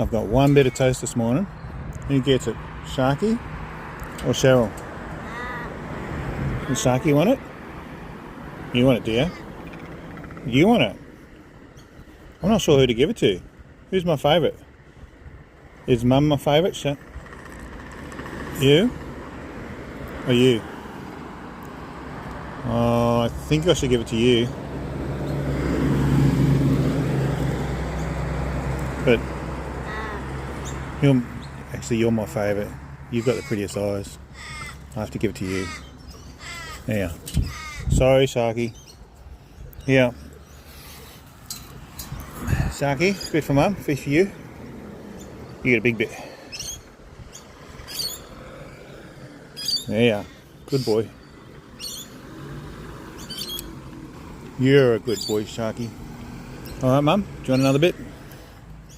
I've got one bit of toast this morning. Who gets it? Sharky or Cheryl? Does Sharky want it? You want it, do you? You want it? I'm not sure who to give it to. Who's my favourite? Is Mum my favourite? You? Or you? Oh, I think I should give it to you. But you're my favourite. You've got the prettiest eyes. I have to give it to you. Yeah. Sorry, Sharky. Yeah. Sharky, bit for Mum, fish for you. You get a big bit. There you are. Good boy. You're a good boy, Sharky. Alright, Mum, do you want another bit?